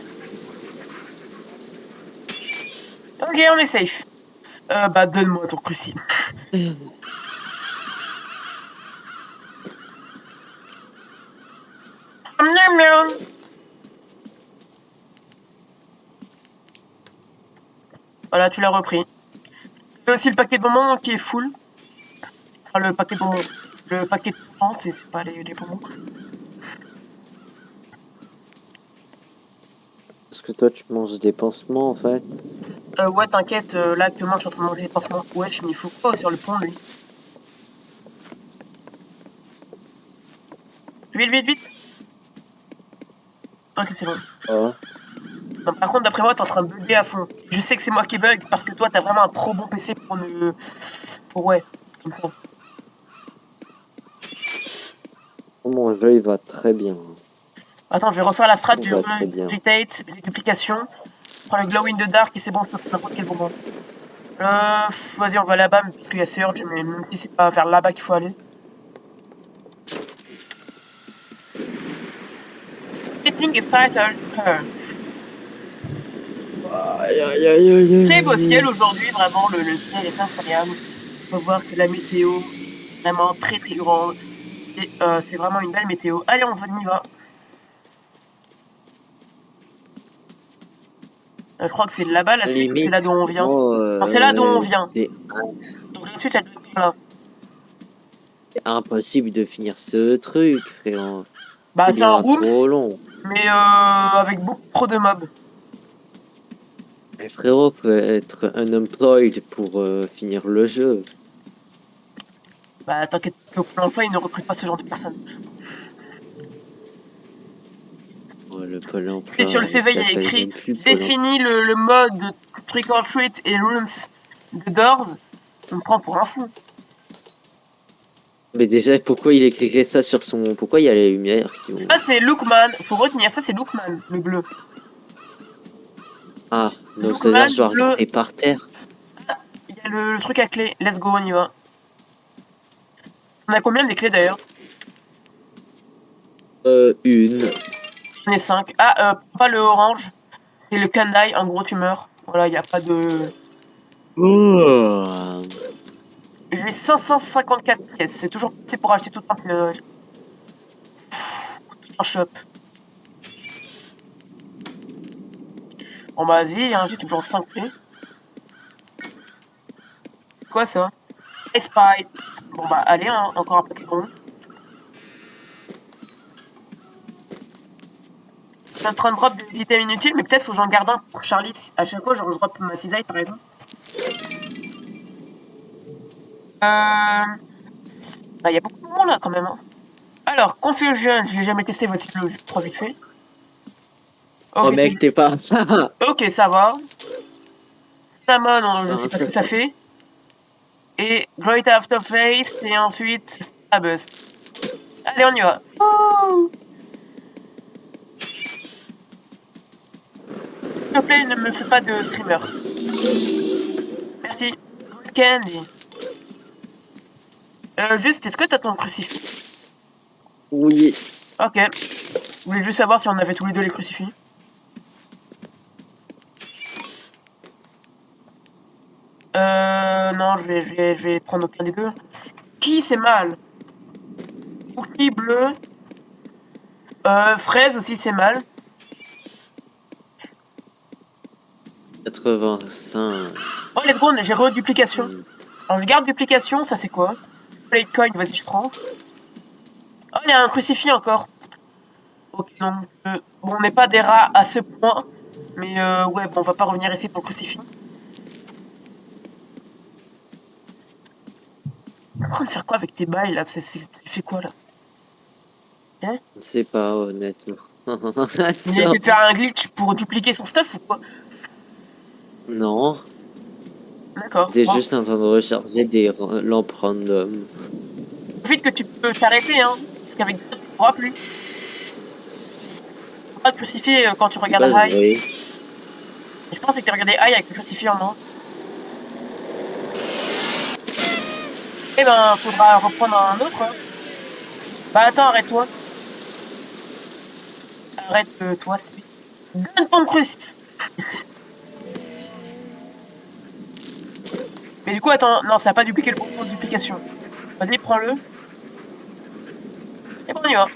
Ok, on est safe. Bah donne-moi ton cruci. Miam miam. Voilà, tu l'as repris. C'est aussi le paquet de bonbons qui est full. Enfin, le paquet de bonbons. Le paquet de pain, c'est pas les bonbons. parce que toi tu manges des pansements en fait. Ouais, t'inquiète, là actuellement je suis en train de manger des pansements. Wesh, mais il faut quoi sur le pont lui? Vite, vite, vite! Ok, c'est bon. Ah. Non, par contre, d'après moi, t'es en train de bugger à fond. Je sais que c'est moi qui bug parce que toi, t'as vraiment un trop bon PC pour ne. Pour ouais, comme ça. Mon jeu il va très bien. Attends, je vais refaire la strat Il du va très bien. Regurgitate, duplication. Prends le Glow in the Dark et c'est bon, je peux prendre n'importe quel bonbon. Vas-y, on va là-bas, parce qu'il y a Surge, mais même si c'est pas vers là-bas qu'il faut aller. Setting is titled Her. Aïe aïe aïe aïe Très beau ciel aïe. aujourd'hui, vraiment, le ciel est incroyable. On peut voir que la météo, vraiment très très grande. C'est vraiment une belle météo. Allez, on y va. Je crois que c'est là-bas la suite ou c'est Limite, là d'où on vient. oh, Non, c'est là d'où on vient. c'est Donc la suite, elle doit être là. impossible de finir ce truc, frérot. Bah, C'est c'est un bien trop rooms, long. mais avec beaucoup trop de mobs. Mais frérot, faut être unemployed pour finir le jeu. Bah, t'inquiète qu'au Pôle emploi, ils ne recrutent pas ce genre de personnes. Oh, le Pôle Et sur le emploi, il CV, il y a s'appelle écrit même plus Pôle emploi. définis le mode trick or treat et rooms de Doors. On me prend pour un fou. Mais déjà, pourquoi il écrirait ça sur son... Pourquoi il y a les lumières qui vont... Ça, c'est Lookman. Faut retenir, ça, c'est Lookman, le bleu. Ah, donc ça veut dire que Lookman, je dois bleu. regarder par terre. Il y a le truc à clé. Let's go, on y va. On a combien des clés d'ailleurs? Une. J'en ai 5. Ah, pas le orange. C'est le Kandai, en gros, tu meurs. Voilà, il n'y a pas de. Oh. J'ai 554 pièces. C'est toujours assez pour acheter tout un shop. Bon, bah, vas-y, hein, j'ai toujours 5 clés. C'est quoi ça? Spy. Bon, bah, allez, hein, encore un Pokémon. Je suis en train de drop des items inutiles, mais peut-être faut que j'en garde un pour Charlie. À chaque fois, genre, je drop ma cisaille, par exemple. Bah, il y a beaucoup de monde là quand même. Hein. Alors, Confusion, je l'ai jamais testé, voici le 3 vite fait. Oh Ok, mec, t'es pas... ok, ça va. Cinnamon, je sais Non, pas ce ça, que ça fait. Et Great Afterface, et ensuite Starburst. Allez, on y va. Ouh. S'il te plaît, ne me fais pas de streamer. Merci. Good Candy. Juste, est-ce que t'as ton crucifix? Oui. Ok. Je voulais juste savoir si on avait tous les deux les crucifix. Non, je vais prendre aucun des deux. Qui c'est mal? Cookie bleu. Fraise aussi c'est mal. 85. Oh let's go, j'ai reduplication. Alors je garde duplication, ça c'est quoi? Plate coin, vas-y je prends. Oh il y a un crucifix encore. Ok donc bon on n'est pas des rats à ce point. Mais ouais bon on va pas revenir ici pour le crucifix. T'es en train de faire quoi avec tes bails là? Tu fais quoi là? Hein? Je ne sais pas, honnêtement. Il a essayé de faire un glitch pour dupliquer son stuff ou quoi? Non. D'accord. J'étais Bon. juste en train de recharger des lampes random. Profite que tu peux t'arrêter hein. Parce qu'avec ça tu pourras plus. Faut pas te crucifier quand tu C'est regardes pas High. vrai. Je pense que tu regardé High avec le crucifix en main. Eh ben faudra reprendre un autre. Hein. Bah attends, arrête-toi. Arrête-toi. Donne ton crucifix. Mais du coup, attends, non, ça n'a pas dupliqué le bouton de duplication. Vas-y, prends-le. Et bon, on y va.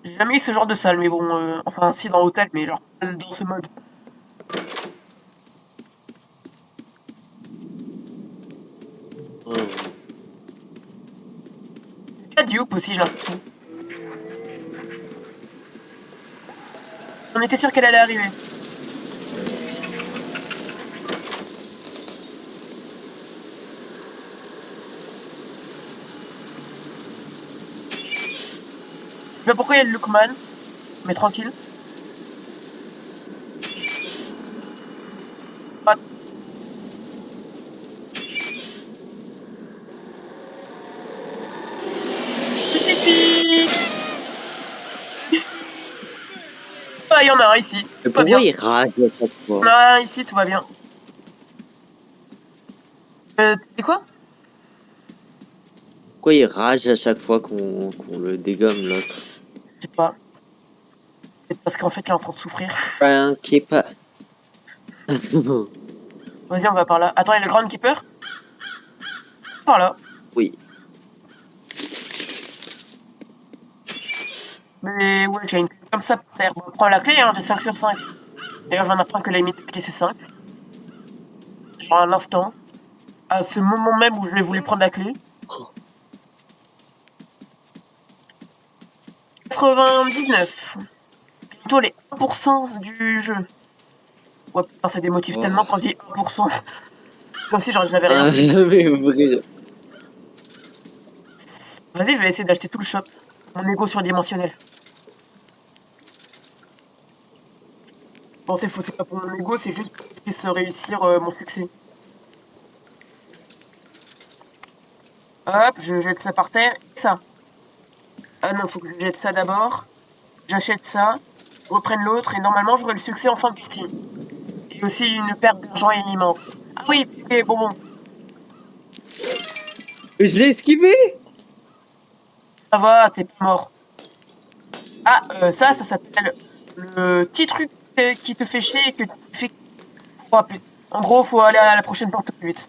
J'ai jamais eu ce genre de salle, mais bon, enfin, si, dans l'hôtel, mais genre, dans ce mode. Oh. Il y a Dupe aussi, j'ai l'impression. On était sûr qu'elle allait arriver. Je sais pas pourquoi il y a le Lookman, mais tranquille. Ah. Crucifix. Ah, il y en a un ici. Mais Tout va bien. pourquoi il rage à chaque Il y en fois? a un ici, tout va bien. C'est quoi? Pourquoi il rage à chaque fois qu'on le dégomme l'autre? Je sais pas. C'est parce qu'en fait, il est en train de souffrir. Ben, qui est pas. Vas-y, on va par là. Attends, il y a le Grand Keeper? Par là. Oui. Mais ouais, j'ai une clé comme ça par terre. Bon, prends la clé, hein, j'ai 5 sur 5. D'ailleurs, je viens d'apprendre que la limite de clé, c'est 5. Genre à l'instant. À ce moment même où j'ai voulu prendre la clé. 99. Bientôt les 1% du jeu. Ouais, putain, ça démotive Oh. tellement quand je dis 1%. Comme si genre j'avais rien Ah, fait. mais vrai. Vas-y, je vais essayer d'acheter tout le shop. Mon ego surdimensionnel. Bon, c'est pas pour mon ego, c'est juste pour que je puisse réussir mon succès. Hop, je jette ça par terre. Ça. Ah non, faut que je jette ça d'abord. J'achète ça. Je reprenne l'autre et normalement j'aurai le succès en fin de partie. Et aussi une perte d'argent immense. Ah oui, ok, bon. Mais je l'ai esquivé! Ça va, t'es pas mort. Ah, ça s'appelle le petit truc qui te fait chier et que tu fais. Oh, putain. En gros, faut aller à la prochaine porte au plus vite.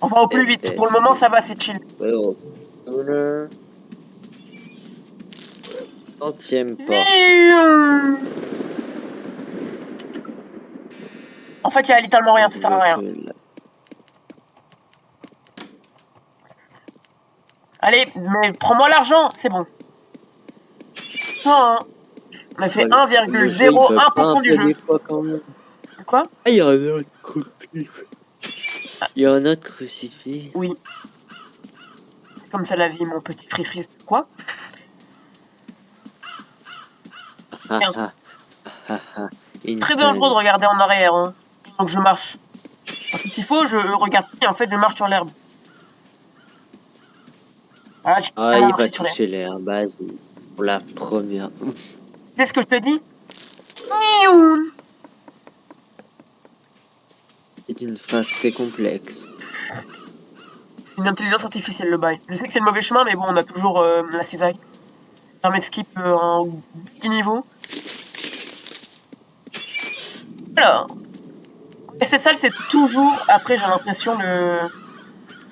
Enfin, au plus vite. Pour le moment, ça va, c'est chill. Centième porte. En fait, il y a littéralement rien, ça sert à rien. Allez, mais prends-moi l'argent, c'est bon. Putain, hein. On a fait 1,01% du jeu. Quoi? Ah, il y a un autre crucifix. Il y a un autre crucifix. Oui. C'est comme ça la vie, mon petit frifris. Quoi? Très dangereux de regarder en arrière, hein. Donc je marche. Parce que s'il faut, je regarde et en fait je marche sur l'herbe. Ah, il va toucher l'herbe, vas-y. Pour la première. C'est ce que je te dis? Nioun. C'est une phrase très complexe. Une intelligence artificielle le bail. Je sais que c'est le mauvais chemin, mais bon, on a toujours la cisaille. Ça permet de skip un petit niveau. Alors. Et cette salle, c'est toujours, après j'ai l'impression,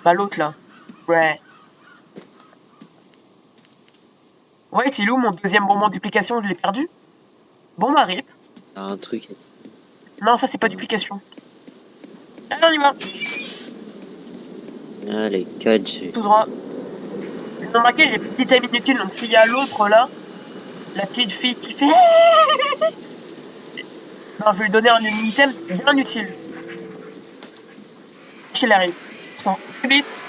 bah l'autre là. Ouais. Ouais, il est où mon deuxième bonbon de duplication? Je l'ai perdu. Bon, bah rip. Un truc. Non, ça c'est pas duplication. Allez, on y va. Allez, 4G. Tout droit. J'ai remarqué, j'ai plus d'item inutile, donc s'il y a l'autre là, la petite fille qui fait. Non, je vais lui donner un item bien utile. Chez l'arrive. Sans. Bis.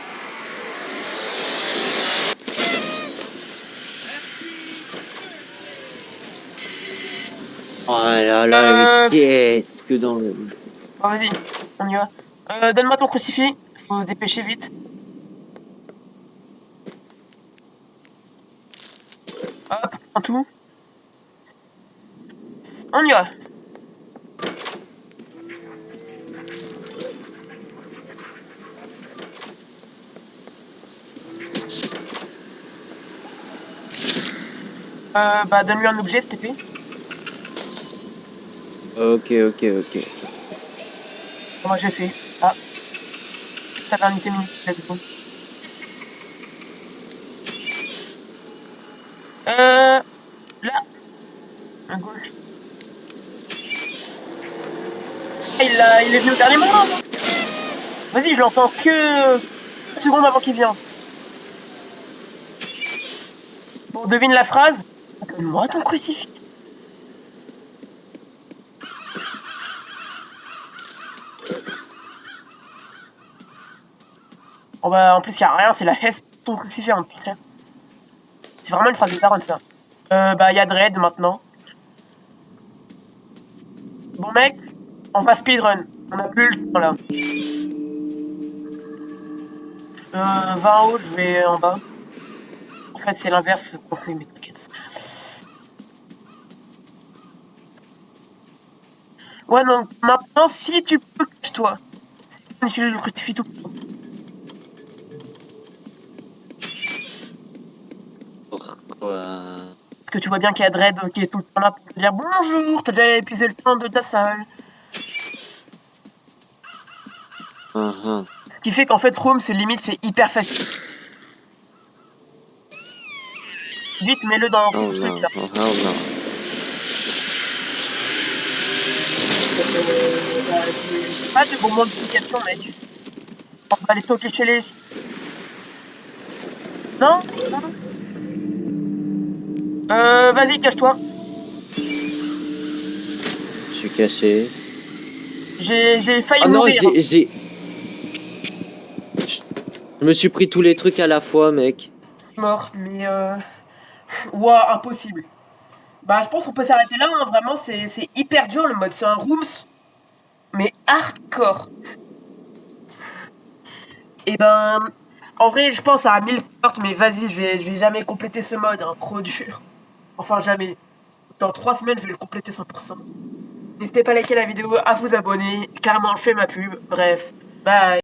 Oh là là, qu'est-ce que dans le. Bon, vas-y, on y va. Donne-moi ton crucifix. Faut se dépêcher vite. Hop, prends tout. On y va. Bah donne-lui un objet, s'il te plaît. Ok. Moi j'ai fait. Ah. T'avais un item inutile, let's go. Là. À gauche. Ah, il est venu au dernier moment. Vas-y, je l'entends que 1 seconde avant qu'il vienne. Bon, devine la phrase. Donne-moi ton crucifix. Bon bah en plus y a rien, c'est la hesse pour ton crucifix en putain. C'est vraiment une phrase de daronne ça. Bah y a Dread maintenant. Bon mec, on va speedrun. On a plus le temps là. 20 en haut, je vais en bas. En fait c'est l'inverse qu'on fait, mais t'inquiète. Ouais donc maintenant si tu peux cache-toi. Utilise le crucifix tout le temps. Pourquoi? Parce que tu vois bien qu'il y a Dread qui est tout le temps là pour te dire bonjour, t'as déjà épuisé le temps de ta salle. Ce qui fait qu'en fait Room c'est limite c'est hyper facile. Vite mets-le dans ce truc là. Oh non. Pas de bon modification mec. On va aller toquer chez les... Non, non, non. Vas-y cache-toi. Je suis caché. J'ai failli Oh non, mourir. Je me suis pris tous les trucs à la fois, mec. Mort, mais ouah, impossible. Bah je pense qu'on peut s'arrêter là, hein. Vraiment c'est hyper dur le mode, c'est un rooms, mais hardcore. Et ben, en vrai je pense à 1000 portes, mais vas-y, je vais jamais compléter ce mode, hein, trop dur. Enfin jamais. Dans 3 semaines je vais le compléter 100%. N'hésitez pas à liker la vidéo, à vous abonner, carrément je fais ma pub, bref, bye.